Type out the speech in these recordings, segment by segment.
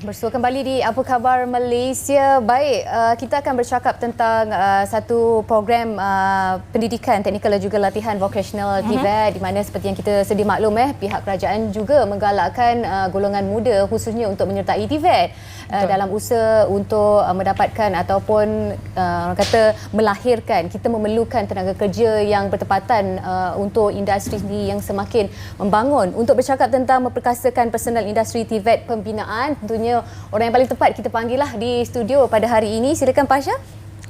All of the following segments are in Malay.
Bersua kembali di Apa Khabar Malaysia. Baik, kita akan bercakap tentang satu program pendidikan teknikal dan juga latihan vocational TVET, di mana seperti yang kita sedia maklum pihak kerajaan juga menggalakkan golongan muda khususnya untuk menyertai TVET dalam usaha untuk mendapatkan ataupun orang kata melahirkan. Kita memerlukan tenaga kerja yang bertepatan untuk industri yang semakin membangun. Untuk bercakap tentang memperkasakan personal industri TVET pembinaan, tentunya orang yang paling tepat kita panggillah di studio pada hari ini. Silakan Pasha.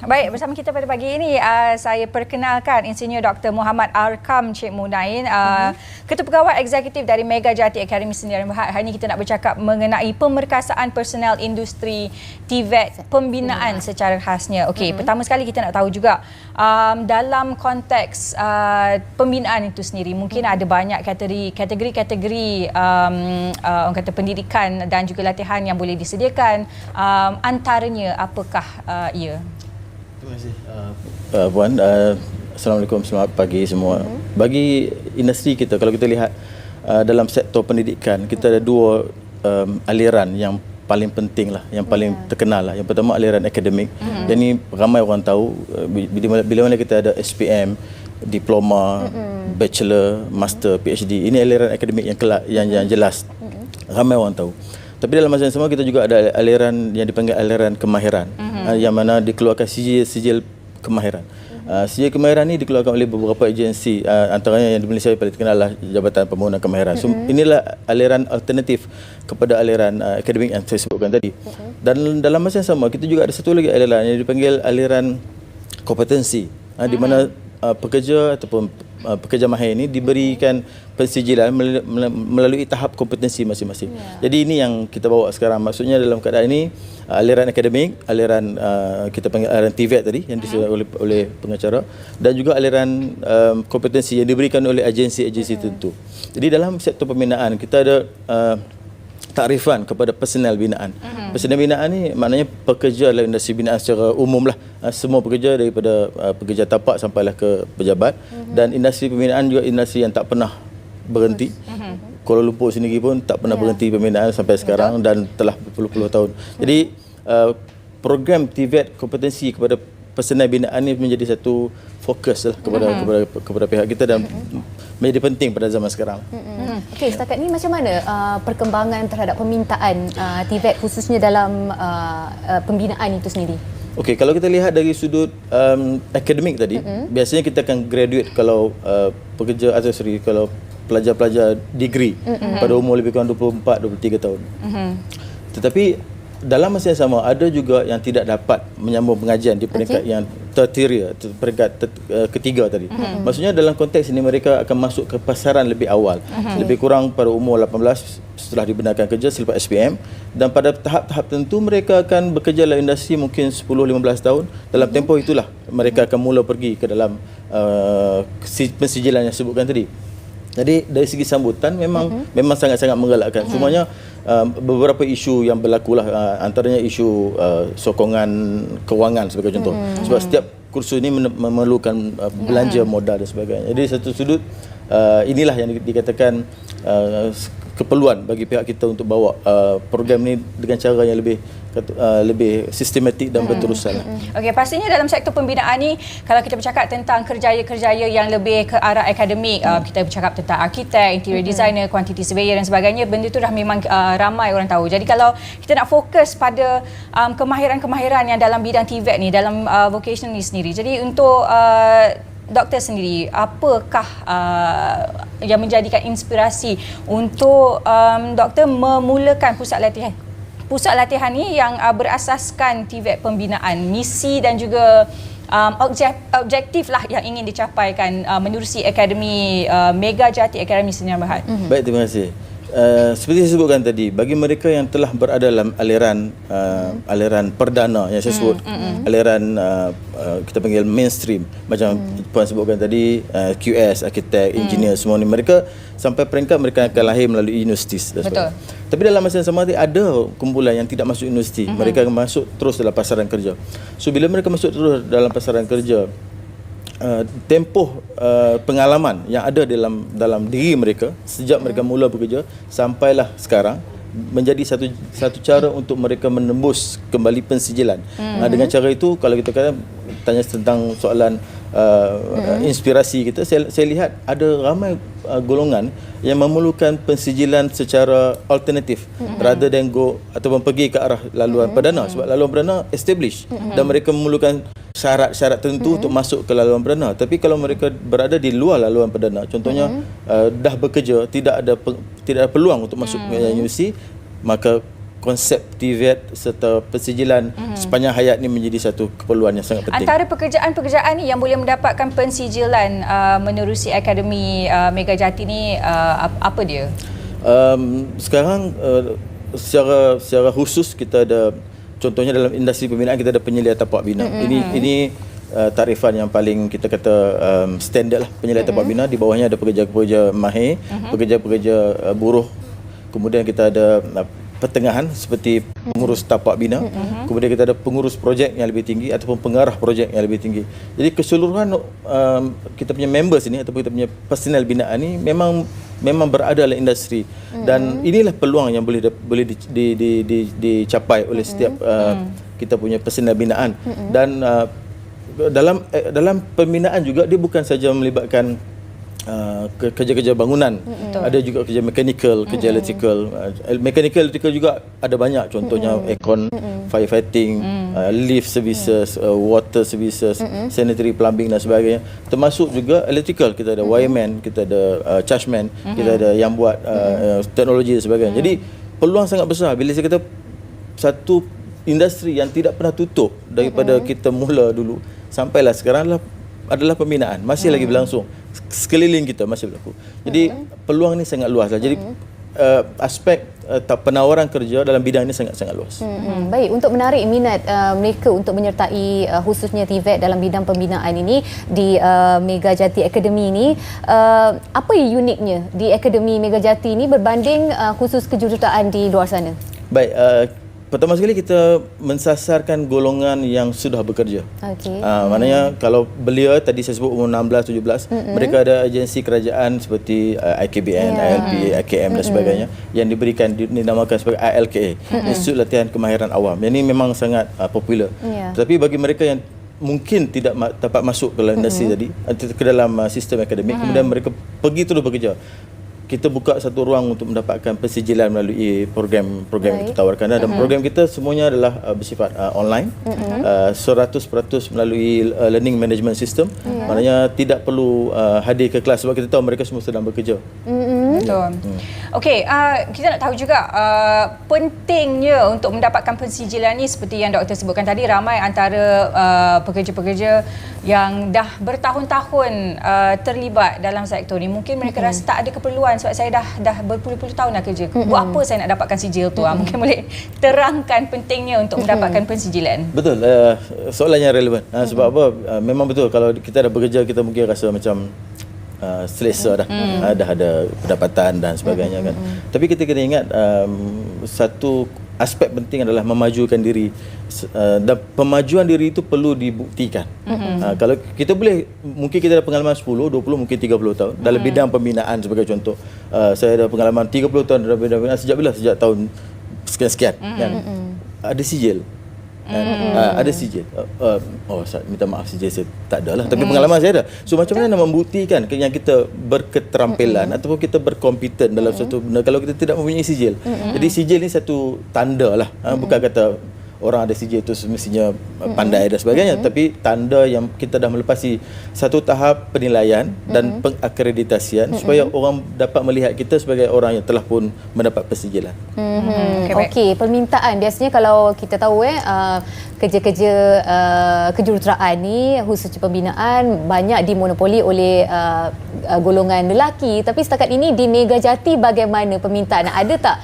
Baik, bersama kita pada pagi ini saya perkenalkan Insinyur Dr. Muhammad Arkam Cik Munain, Ketua Pegawai Eksekutif dari Mega Jati Akademi Sdn Bhd. Hari ini kita nak bercakap mengenai pemerkasaan personal industri TVET pembinaan secara khasnya. Okey, pertama sekali kita nak tahu juga dalam konteks pembinaan itu sendiri, mungkin ada banyak kategori orang kata pendidikan dan juga latihan yang boleh disediakan. Antaranya apakah ia? Terima kasih Puan. Assalamualaikum, selamat pagi semua. Bagi industri kita, kalau kita lihat dalam sektor pendidikan, kita ada dua aliran yang paling penting lah, yang paling terkenal lah. Yang pertama aliran akademik. Dan ini ramai orang tahu, bila mana kita ada SPM, diploma, bachelor, master, PhD. Ini aliran akademik yang jelas. Ramai orang tahu. Tapi dalam masa yang sama kita juga ada aliran yang dipanggil aliran kemahiran, yang mana dikeluarkan sijil kemahiran. Sijil kemahiran ini dikeluarkan oleh beberapa agensi, antaranya yang di Malaysia paling terkenal adalah Jabatan Pembangunan Kemahiran. So, inilah aliran alternatif kepada aliran akademik yang saya sebutkan tadi. Dan dalam masa yang sama kita juga ada satu lagi aliran yang dipanggil aliran kompetensi, di mana pekerja ataupun pekerja mahir ini diberikan pensijilan melalui tahap kompetensi masing-masing. Jadi ini yang kita bawa sekarang. Maksudnya dalam keadaan ini aliran akademik, aliran kita panggil aliran TVET tadi yang disediakan oleh pengacara, dan juga aliran kompetensi yang diberikan oleh agensi-agensi tertentu. Jadi dalam sektor pembinaan kita ada takrifan kepada personal binaan. Personal binaan ni maknanya pekerja dalam industri binaan secara umum lah. Semua pekerja daripada pekerja tapak sampailah ke pejabat. Dan industri pembinaan juga industri yang tak pernah berhenti. Kuala Lumpur sendiri pun tak pernah berhenti pembinaan sampai sekarang dan telah berpuluh-puluh tahun. Jadi program TVET kompetensi kepada personal binaan ini menjadi satu fokus lah kepada pihak kita dan menjadi penting pada zaman sekarang. Okey, setakat ni macam mana perkembangan terhadap permintaan TVET khususnya dalam pembinaan itu sendiri? Okey, kalau kita lihat dari sudut akademik tadi, biasanya kita akan graduate kalau pekerja atau kalau pelajar-pelajar degree pada umur lebih kurang 24-23 tahun. Tetapi dalam masa yang sama ada juga yang tidak dapat menyambung pengajian di peringkat yang tertiary, peringkat ketiga tadi. Maksudnya dalam konteks ini mereka akan masuk ke pasaran lebih awal, lebih kurang pada umur 18 setelah dibenarkan kerja selepas SPM, dan pada tahap-tahap tertentu mereka akan bekerja dalam industri mungkin 10-15 tahun. Dalam tempoh itulah mereka akan mula pergi ke dalam pensijilan yang sebutkan tadi. Jadi dari segi sambutan memang sangat-sangat menggalakkan. Semuanya beberapa isu yang berlaku lah, antaranya isu sokongan kewangan sebagai contoh. Sebab setiap kursus ini memerlukan belanja modal dan sebagainya. Jadi satu sudut inilah yang dikatakan keperluan bagi pihak kita untuk bawa program ini dengan cara yang lebih sistematik dan berterusan. Okey, pastinya dalam sektor pembinaan ni kalau kita bercakap tentang kerjaya-kerjaya yang lebih ke arah akademik, kita bercakap tentang arkitek, interior designer, quantity surveyor dan sebagainya, benda tu dah memang ramai orang tahu. Jadi kalau kita nak fokus pada kemahiran-kemahiran yang dalam bidang TVET ni, dalam vocational ni sendiri. Jadi untuk doktor sendiri, apakah yang menjadikan inspirasi untuk doktor memulakan pusat latihan ni yang berasaskan TVET pembinaan, misi dan juga objektif lah yang ingin dicapaikan menerusi Akademi Mega Jati Akademi Sdn Bhd. Baik, terima kasih. Seperti saya sebutkan tadi, bagi mereka yang telah berada dalam aliran perdana yang saya sebut, aliran kita panggil mainstream, macam Puan sebutkan tadi, QS, arkitek, engineer, semua ni, mereka sampai peringkat mereka akan lahir melalui universiti. Betul. Tapi dalam masa yang sama ada kumpulan yang tidak masuk universiti, mereka akan masuk terus dalam pasaran kerja. So bila mereka masuk terus dalam pasaran kerja, tempoh pengalaman yang ada dalam diri mereka sejak mereka mula bekerja sampailah sekarang menjadi satu cara untuk mereka menembus kembali pensijilan. Dengan cara itu, kalau kita kata tanya tentang soalan inspirasi kita, saya lihat ada ramai golongan yang memerlukan pensijilan secara alternatif rather than go ataupun pergi ke arah laluan perdana, sebab laluan perdana established dan mereka memerlukan syarat-syarat tertentu untuk masuk ke laluan perdana. Tapi kalau mereka berada di luar laluan perdana, contohnya dah bekerja, tidak ada peluang untuk masuk ke universiti, maka konsep TVET serta pensijilan sepanjang hayat ni menjadi satu keperluan yang sangat penting. Antara pekerjaan-pekerjaan ni yang boleh mendapatkan pensijilan menerusi Akademi Megajati ni apa dia? Sekarang secara khusus kita ada, contohnya dalam industri pembinaan kita ada penyelia tapak bina. Ini tarifan yang paling kita kata standard lah, penyelia tapak bina. Di bawahnya ada pekerja-pekerja mahir, pekerja-pekerja buruh. Kemudian kita ada pertengahan seperti pengurus tapak bina, kemudian kita ada pengurus projek yang lebih tinggi ataupun pengarah projek yang lebih tinggi. Jadi keseluruhan kita punya members ini ataupun kita punya personal binaan ni memang berada dalam industri, dan inilah peluang yang boleh dicapai oleh setiap kita punya personal binaan. Dan dalam pembinaan juga dia bukan saja melibatkan kerja-kerja bangunan, ada juga kerja mechanical, kerja electrical. Mechanical electrical juga ada banyak, contohnya aircon, firefighting, lift services, water services, sanitary plumbing dan sebagainya. Termasuk juga electrical, kita ada wireman, kita ada chargeman, kita ada yang buat teknologi dan sebagainya. Jadi peluang sangat besar bila saya kata satu industri yang tidak pernah tutup daripada kita mula dulu sampailah sekarang adalah pembinaan, masih lagi berlangsung. Sekeliling kita masih berlaku. Jadi peluang ni sangat luas lah. Jadi aspek penawaran kerja dalam bidang ini sangat-sangat luas. Baik, untuk menarik minat mereka untuk menyertai khususnya TVET dalam bidang pembinaan ini di Megajati Academy ini, apa uniknya di Akademi Megajati ini berbanding khusus kejuruteraan di luar sana? Baik, pertama sekali kita mensasarkan golongan yang sudah bekerja. Okey. Maknanya kalau belia tadi saya sebut umur 16, 17, mereka ada agensi kerajaan seperti IKBN, ILPA, IKM dan sebagainya yang diberikan, dinamakan sebagai ILKA, Institut Latihan Kemahiran Awam. Yang ini memang sangat popular. Tetapi bagi mereka yang mungkin tidak dapat masuk ke dalam industri tadi, ke dalam sistem akademik, kemudian mereka pergi terus bekerja, kita buka satu ruang untuk mendapatkan pensijilan melalui program-program yang kita tawarkan. Dan program kita semuanya adalah bersifat online, 100% melalui learning management system. Maknanya tidak perlu hadir ke kelas sebab kita tahu mereka semua sedang bekerja. Betul. Okey, kita nak tahu juga pentingnya untuk mendapatkan pensijilan ni, seperti yang doktor sebutkan tadi, ramai antara pekerja-pekerja yang dah bertahun-tahun terlibat dalam sektor ni. Mungkin mereka rasa tak ada keperluan sebab saya dah berpuluh-puluh tahun dah kerja. Buat apa saya nak dapatkan sijil tu? Mungkin boleh terangkan pentingnya untuk mendapatkan pensijilan. Betul, soalan yang relevan. Sebab apa? Memang betul, kalau kita dah bekerja kita mungkin rasa macam selesa dah, dah ada pendapatan dan sebagainya kan. Tapi kita kena ingat satu aspek penting adalah memajukan diri, dan pemajuan diri itu perlu dibuktikan. Kalau kita boleh, mungkin kita ada pengalaman 10, 20, mungkin 30 tahun dalam bidang pembinaan sebagai contoh. Saya ada pengalaman 30 tahun dalam bidang pembinaan. Sejak bila? Sejak tahun sekian-sekian kan. Ada sijil. Ada sijil. Minta maaf, sijil saya tak ada lah, tapi pengalaman saya ada. So macam mana nak membuktikan yang kita berketerampilan ataupun kita berkompeten dalam satu benda kalau kita tidak mempunyai sijil. Jadi sijil ni satu tanda lah, bukan kata orang ada sijil itu semestinya pandai dan sebagainya, tapi tanda yang kita dah melepasi satu tahap penilaian dan pengakreditasian supaya orang dapat melihat kita sebagai orang yang telah pun mendapat pensijilan. Okey, permintaan biasanya kalau kita tahu kerja-kerja kejuruteraan ni khususnya pembinaan banyak dimonopoli oleh golongan lelaki, tapi setakat ini di Megajati bagaimana permintaan? Ada tak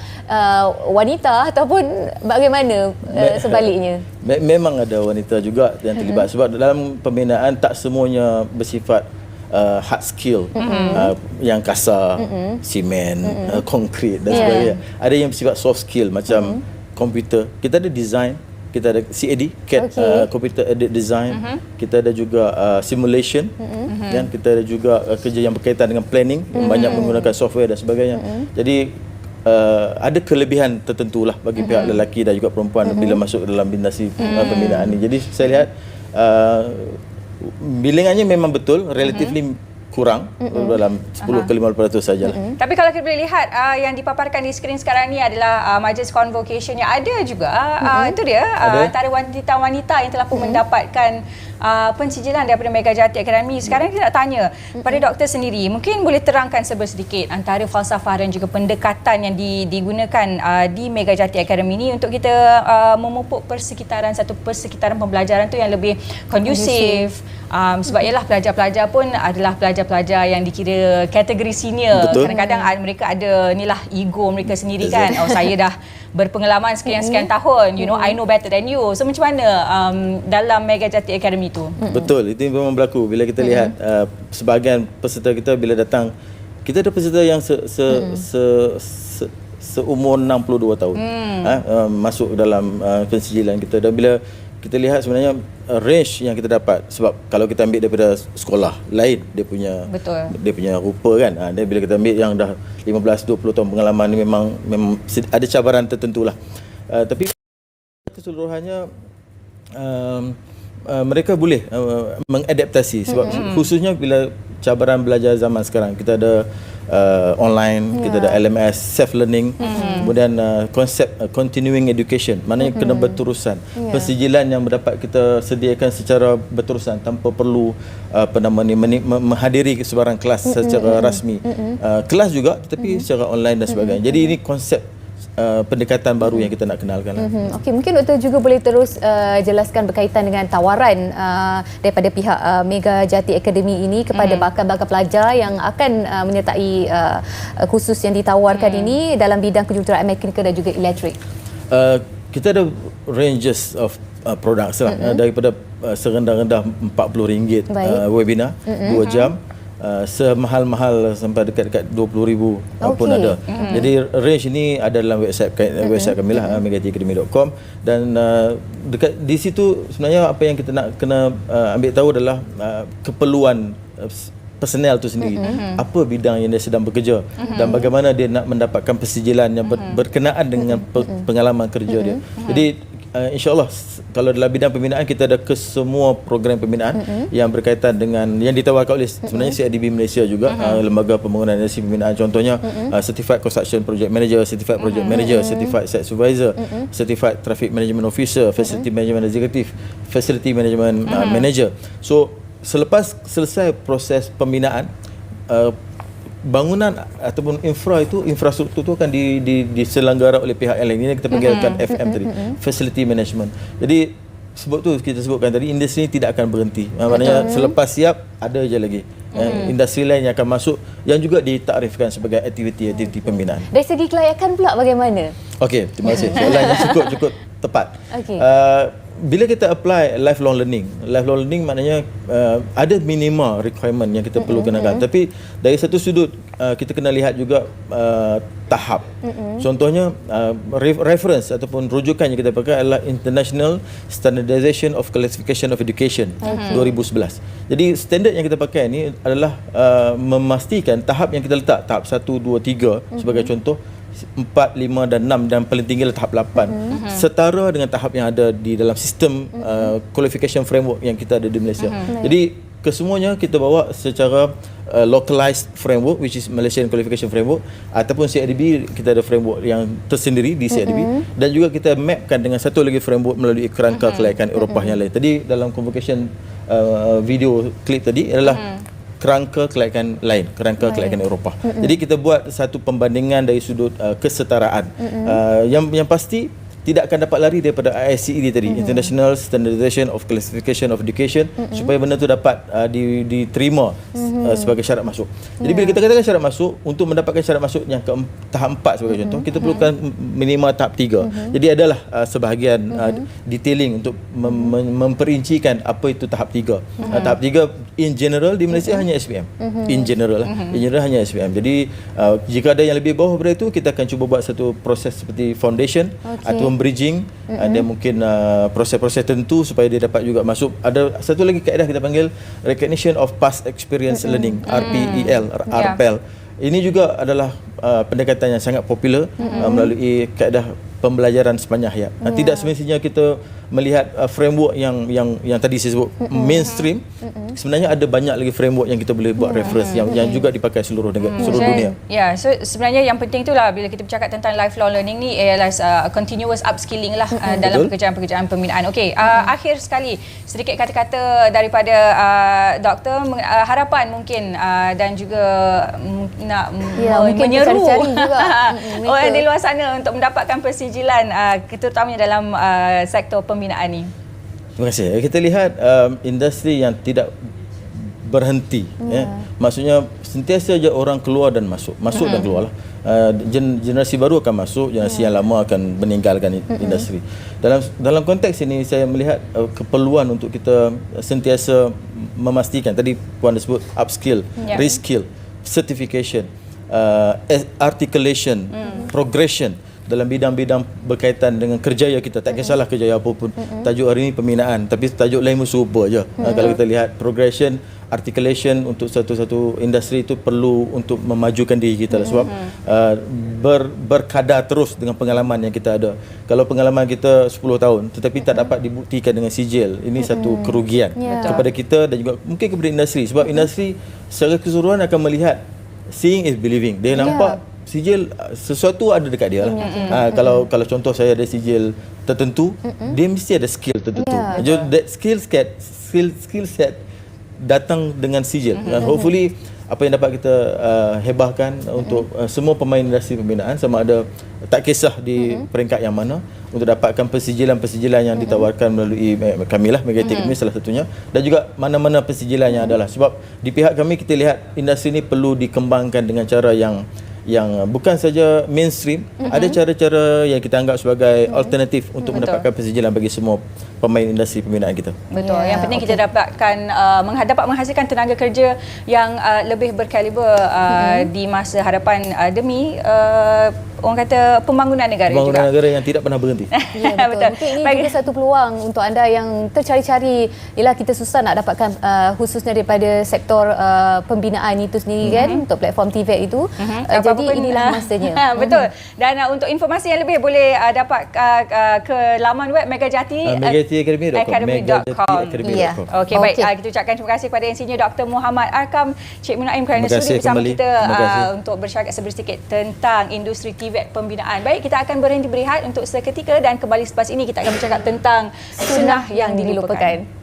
wanita ataupun bagaimana sebaliknya? Memang ada wanita juga yang terlibat sebab dalam pembinaan tak semuanya bersifat hard skill, yang kasar, simen, konkret dan sebagainya. Ada yang bersifat soft skill macam komputer. Kita ada design, kita ada CAD, computer aided design, kita ada juga simulation, dan kita ada juga kerja yang berkaitan dengan planning, banyak menggunakan software dan sebagainya. Jadi ada kelebihan tertentu lah bagi pihak lelaki dan juga perempuan bila masuk dalam industri pembinaan ni. Jadi saya lihat bilangannya memang betul, relatively kurang dalam 10 ke 50% sajalah. Tapi kalau kita boleh lihat yang dipaparkan di skrin sekarang ni adalah majlis convocation yang ada juga. Itu dia antara wanita-wanita yang telah pun mendapatkan pensijilan daripada Megajati Akademi. Sekarang kita nak tanya pada doktor sendiri, mungkin boleh terangkan sedikit antara falsafah dan juga pendekatan yang digunakan di Megajati Akademi ini untuk kita memupuk satu persekitaran pembelajaran tu yang lebih kondusif. Sebab ialah pelajar-pelajar pun adalah pelajar-pelajar yang dikira kategori senior. Betul. Kadang-kadang mereka ada inilah ego mereka sendiri kan. Oh, saya dah berpengalaman sekian-sekian tahun, you know, I know better than you. So macam mana dalam Megajati Academy tu? Betul, itu memang berlaku bila kita lihat sebahagian peserta kita bila datang, kita ada peserta yang seumur 62 tahun masuk dalam pensijilan kita. Dan bila kita lihat sebenarnya range yang kita dapat, sebab kalau kita ambil daripada sekolah lain dia punya rupa kan, dia bila kita ambil yang dah 15-20 tahun pengalaman ni memang ada cabaran tertentu lah, tapi keseluruhannya mereka boleh mengadaptasi, sebab khususnya bila cabaran belajar zaman sekarang, kita ada online, kita ada LMS, self learning, kemudian konsep continuing education, maknanya kena berterusan. Pensijilan yang dapat kita sediakan secara berterusan tanpa perlu menghadiri sebarang kelas secara rasmi. Kelas juga tetapi secara online dan sebagainya. Jadi ini konsep pendekatan baru yang kita nak kenalkan. Okey, mungkin doktor juga boleh terus jelaskan berkaitan dengan tawaran daripada pihak Megajati Academy ini kepada bakal-bakal pelajar yang akan menyertai kursus yang ditawarkan ini dalam bidang kejuruteraan mekanikal dan juga elektrik. Kita ada ranges of products lah, daripada serendah-rendah RM40 webinar 2 jam, semahal-mahal sampai dekat-dekat 20,000 pun ada. Jadi range ini ada dalam website kami lah, megajatiacademy.com, dan dekat di situ sebenarnya apa yang kita nak kena ambil tahu adalah keperluan personel tu sendiri, apa bidang yang dia sedang bekerja dan bagaimana dia nak mendapatkan pensijilan yang berkenaan dengan pengalaman kerja dia. Jadi InsyaAllah kalau dalam bidang pembinaan kita ada kesemua program pembinaan yang berkaitan dengan yang ditawarkan oleh sebenarnya CIDB Malaysia juga, lembaga pembangunan industri pembinaan, contohnya Certified Construction Project Manager, Certified Project Manager, Certified Site Supervisor, Certified Traffic Management Officer, Facility Management Executive, Facility Management Manager. So selepas selesai proses pembinaan, bangunan ataupun infrastruktur itu akan diselenggara oleh pihak lain. Ini kita panggilkan FM tadi, Facility Management. Jadi sebab tu kita sebutkan tadi, industri ini tidak akan berhenti. Maknanya selepas siap ada je lagi industri lain yang akan masuk yang juga ditakrifkan sebagai aktiviti pembinaan. Dari segi kelayakan pula bagaimana? Okey, terima kasih. Soalan yang cukup tepat. Bila kita apply lifelong learning maknanya ada minima requirement yang kita perlu kenakan. Tapi dari satu sudut kita kena lihat juga tahap. Contohnya reference ataupun rujukan yang kita pakai adalah International Standardization of Classification of Education 2011. Jadi standard yang kita pakai ini adalah memastikan tahap yang kita letak, tahap 1, 2, 3 sebagai contoh, 4, 5 dan 6 dan paling tinggi adalah tahap 8 setara dengan tahap yang ada di dalam sistem qualification framework yang kita ada di Malaysia. Jadi kesemuanya kita bawa secara localized framework, which is Malaysian Qualification Framework, ataupun CIDB kita ada framework yang tersendiri di CIDB, dan juga kita mapkan dengan satu lagi framework melalui kerangka kelayakan Eropah yang lain. Tadi dalam convocation video klip tadi adalah kerangka kelayakan lain, kerangka kelayakan Eropah. Jadi kita buat satu pembandingan dari sudut kesetaraan. Yang pasti tidak akan dapat lari daripada ISCED tadi, International Standardization of Classification of Education, supaya benda tu dapat diterima sebagai syarat masuk. Jadi bila kita katakan syarat masuk, untuk mendapatkan syarat masuk yang ke tahap 4 sebagai contoh, kita perlukan minimal tahap 3. Jadi adalah sebahagian detailing untuk memperincikan apa itu tahap 3. Tahap 3 in general di Malaysia hanya SPM. In general hanya SPM. Jadi jika ada yang lebih bawah daripada itu, kita akan cuba buat satu proses seperti foundation atau bridging, ada mungkin proses-proses tertentu supaya dia dapat juga masuk. Ada satu lagi kaedah kita panggil Recognition of Past Experience Learning, RPEL, RPEL. Ini juga adalah pendekatan yang sangat popular melalui kaedah pembelajaran sepanjang hayat. Tidak semestinya kita melihat framework yang tadi saya sebut mainstream. Sebenarnya ada banyak lagi framework yang kita boleh buat reference yang juga dipakai seluruh dunia. Ya, so sebenarnya yang penting itulah bila kita bercakap tentang lifelong learning ni ialah continuous upskilling lah dalam pekerjaan-pekerjaan pembinaan. Okey, akhir sekali sedikit kata-kata daripada doktor, harapan mungkin dan juga nak menyeru orang di luar sana untuk mendapatkan persijilan terutamanya dalam sektor pembinaan ni. Terima kasih. Kita lihat industri yang tidak berhenti. Maksudnya sentiasa je orang keluar dan masuk dan keluar lah. Generasi baru akan masuk, generasi yang lama akan meninggalkan industri. Dalam konteks ini saya melihat keperluan untuk kita sentiasa memastikan, tadi Puan disebut upskill, reskill, certification, articulation, progression dalam bidang-bidang berkaitan dengan kerjaya kita. Tak kisahlah kerjaya apa pun. Tajuk hari ini pembinaan, tapi tajuk lain pun serupa je. Kalau kita lihat progression, articulation untuk satu-satu industri itu perlu untuk memajukan diri kita lah. Sebab berkadar terus dengan pengalaman yang kita ada. Kalau pengalaman kita 10 tahun tetapi tak dapat dibuktikan dengan sijil, ini satu kerugian kepada kita dan juga mungkin kepada industri. Sebab industri secara keseluruhan akan melihat seeing is believing. Dia nampak sijil sesuatu ada dekat dia lah. Kalau contoh saya ada sijil tertentu, dia mesti ada skill tertentu. That skill set datang dengan sijil. Hopefully apa yang dapat kita hebahkan untuk semua pemain industri pembinaan, sama ada tak kisah di peringkat yang mana, untuk dapatkan persijilan-persijilan yang ditawarkan melalui kami lah, Megatik ini salah satunya, dan juga mana-mana persijilan yang adalah. Sebab di pihak kami kita lihat industri ini perlu dikembangkan dengan cara yang bukan saja mainstream, ada cara-cara yang kita anggap sebagai alternatif untuk mendapatkan persijilan bagi semua pemain industri pembinaan kita. Betul. Yang penting kita dapatkan dapat menghasilkan tenaga kerja yang lebih berkaliber di masa hadapan demi orang kata pembangunan negara juga. Pembangunan negara yang tidak pernah berhenti. Ya, betul. Mungkin ini juga satu peluang untuk anda yang tercari-cari, ialah kita susah nak dapatkan khususnya daripada sektor pembinaan itu sendiri kan, untuk platform TVET itu. Jadi inilah masanya. Betul. Dan untuk informasi yang lebih boleh dapat ke laman web Megajati Academy.com. Okey, baik. Kita ucapkan terima kasih kepada MC-nya Dr. Muhammad Arkam, Cik Munaim kerana sudi bersama kita untuk bercakap sedikit tentang industri TVET pembinaan. Baik, kita akan berhenti berehat untuk seketika dan kembali selepas ini kita akan bercakap tentang sunnah yang dilupakan.